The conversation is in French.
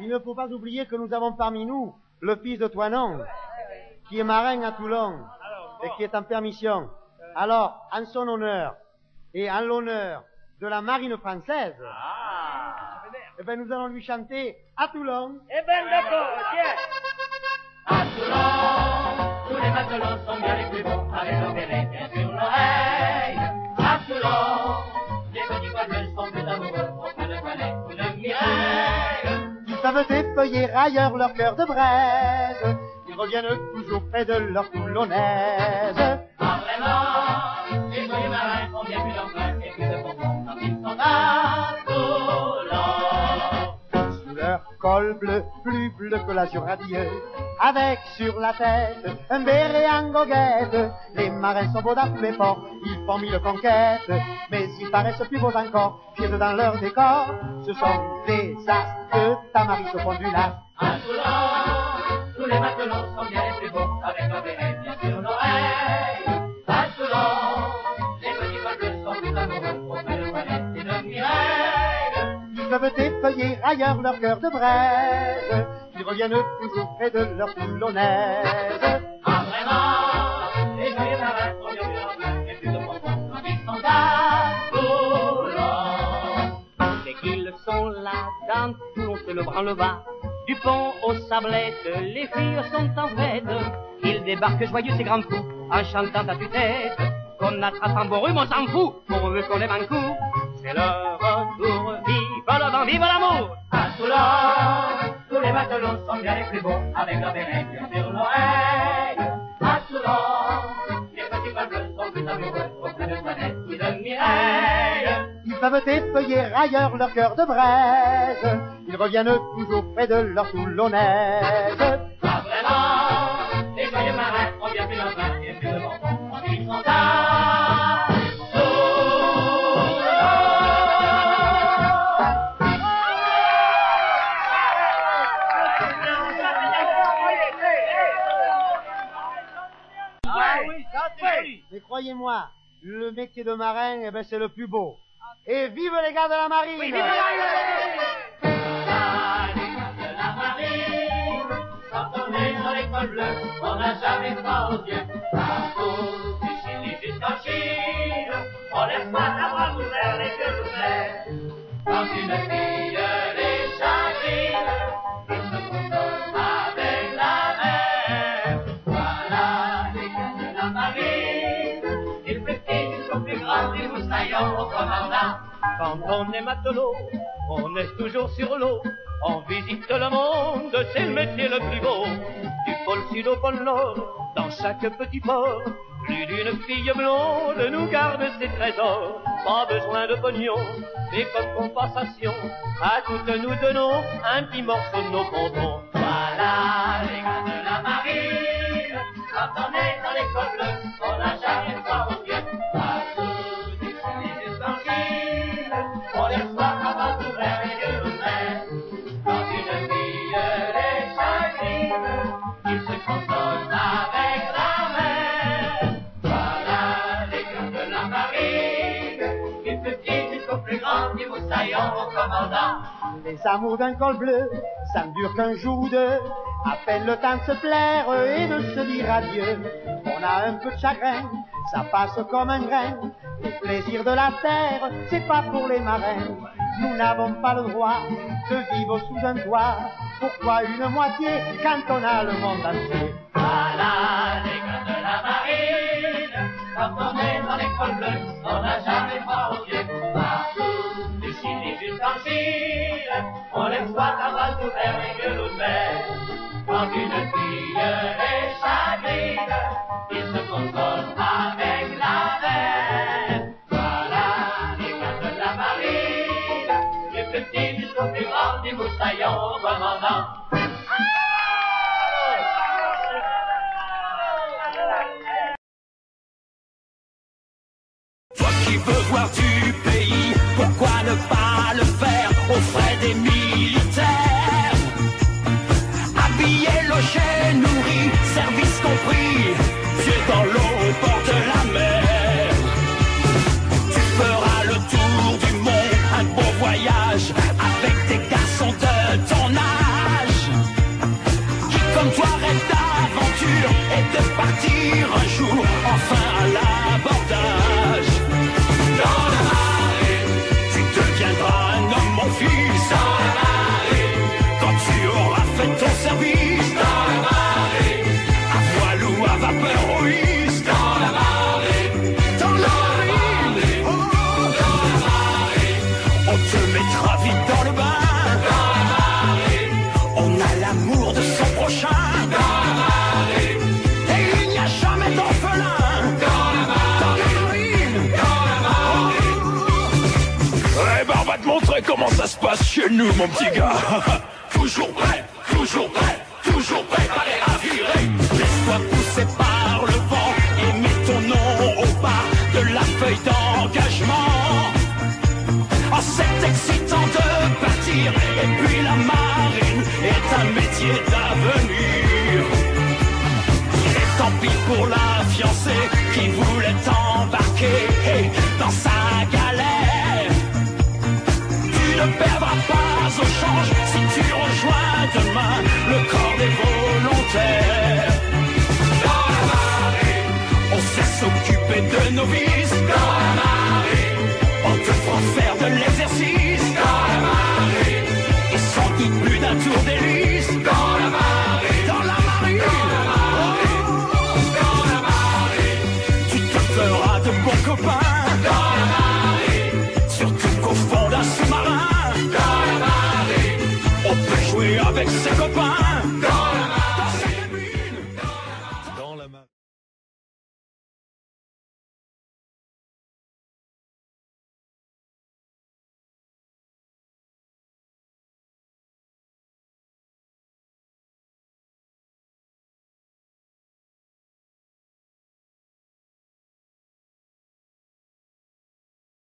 Il ne faut pas oublier que nous avons parmi nous le fils de Toinon, qui est marin à Toulon et qui est en permission. Alors, en son honneur et en l'honneur de la marine française, eh ben, nous allons lui chanter à Toulon. Eh ben d'accord, tiens. À Toulon, tous les matelots sont bien les plus beaux, avec leurs bérets bien sur l'oreille. À Toulon, les petits poils bleus sont plus amoureux, au feu de toilette ou de Mireille. Ils savent effeuiller ailleurs leur cœur de braise, ils reviennent toujours près de leur toulonnaise. Ah vraiment, les joyeux marins font bien plus d'empreintes et plus de bonbons quand ils sont à Toulon. Sous leur col bleu, plus bleu que l'azur radieux, avec sur la tête un béret en goguette, les marins sont beaux d'un tous les ports, ils font mille conquêtes, mais ils paraissent plus beaux encore, pieds dans leur décor, ce sont des astres de Tamaris au fond du lac. À Toulon, tous les matelots sont bien les plus beaux, avec leurs bérets bien sur l'oreille. À Toulon, les petits poils bleus sont plus amoureux, au feu de toilette et de Mireille. Ils peuvent effeuiller ailleurs leur cœur de braise, ils reviennent toujours près de leur toulonnaise. Ah vraiment, les joyeux marins sont bien plus d'empreintes et plus de bonbons quand ils sont à Toulon. Dès qu'ils sont là, dans Toulon c'est le branle-bas. Du pont aux sablettes, les filles sont en fête. Ils débarquent joyeux ces grands coups, en chantant à tue-tête. Qu'on attrape en bon rhume, on s'en fout, pour eux qu'on lève un coup. C'est leur retour, vive le vent, vive l'amour. À Toulon, tous les matelots sont bien les plus beaux, avec leurs bérets bien sur l'oreille. À Toulon, les petits poils bleus sont plus amoureux, au feu de toilette ou de Mireille. Ils peuvent effeuiller ailleurs leur cœur de braise, ils reviennent toujours près de leur toulonnaise. Ah vraiment, les joyeux marins ont bien plus d'empreintes et plus de bonbons quand ils sont à Mais croyez-moi, le métier de marin, eh ben, c'est le plus beau. Et vive les gars de la marine! Oui, vive la marine! De la marine, quand on est dans l'école bleue, on n'a jamais froid aux yeux. Partout, du Chili jusqu'en Chine, on laisse pas la bras ouverts, les yeux ouverts. Quand une fille les chagrine, ils se consolent avec la mer. Voilà les gars de la marine, ils petits jusqu'au plus grand, des moussaillons au commandant. Quand on est matelot, on est toujours sur l'eau. On visite le monde, c'est le métier le plus beau. Du pôle sud au pôle nord, dans chaque petit port, plus d'une fille blonde nous garde ses trésors. Pas besoin de pognon, mais comme compensation, à toutes nous donnons un petit morceau de nos pompons. Voilà les gars de la marine, quand on est dans l'école bleue, on n'a jamais froid aux yeux. Partout, du Chili jusqu'en Chine, on les reçoit à bras ouverts, les yeux ouverts. Quand une fille les chagrine, ils se consolent avec la mer. Voilà les gars de la marine, du plus petit jusqu'au plus grand, du moussaillon au commandant. Les amours d'un col bleu, ça ne dure qu'un jour ou deux. À peine le temps de se plaire et de se dire adieu. On a un peu de chagrin, ça passe comme un grain. Les plaisirs de la terre, c'est pas pour les marins. Nous n'avons pas le droit de vivre sous un toit. Pourquoi une moitié quand on a le monde entier? Voilà les gars de la marine, quand on est dans l'école bleue, on n'a jamais froid aux yeux. Partout, du Chili jusqu'en Chine, on l'exploite à bras ouverts et gueules ouvertes. Quand une fille les chagrine, ils se consolent avec la mer. Voilà les gars de la marine, du plus petit jusqu'au plus grand, du moussaillon au commandant. Toi qui veux voir du pays, pourquoi ne pas le faire aux frais des militaires? Habillés, logés, nourris, service compris, pieds dans l'eau au bord de la mer. Tu feras le tour du monde, un beau voyage avec des garçons de ton âge. ça se passe chez nous, mon petit gars? Toujours prêt, préparé à virer. Laisse-toi pousser par le vent et mets ton nom au bas de la feuille d'engagement. Oh, c'est excitant de partir, et puis la marine est un métier d'avenir. Et tant pis pour la fiancée qui voulait t'embarquer dans sa galère. Tu ne perdras pas au change si tu rejoins demain le corps des volontaires. Dans la marine, on sait s'occuper de nos vices. Dans la marine, on te fera faire de l'exercice. Dans la marine, et sans doute plus d'un tour d'hélice. Dans la marine, dans la marine, dans la marine, tu te feras de bons copains. Dans la marine, surtout qu'au fond d'un sous-marin. Dans la marine, on peut jouer avec ses copains.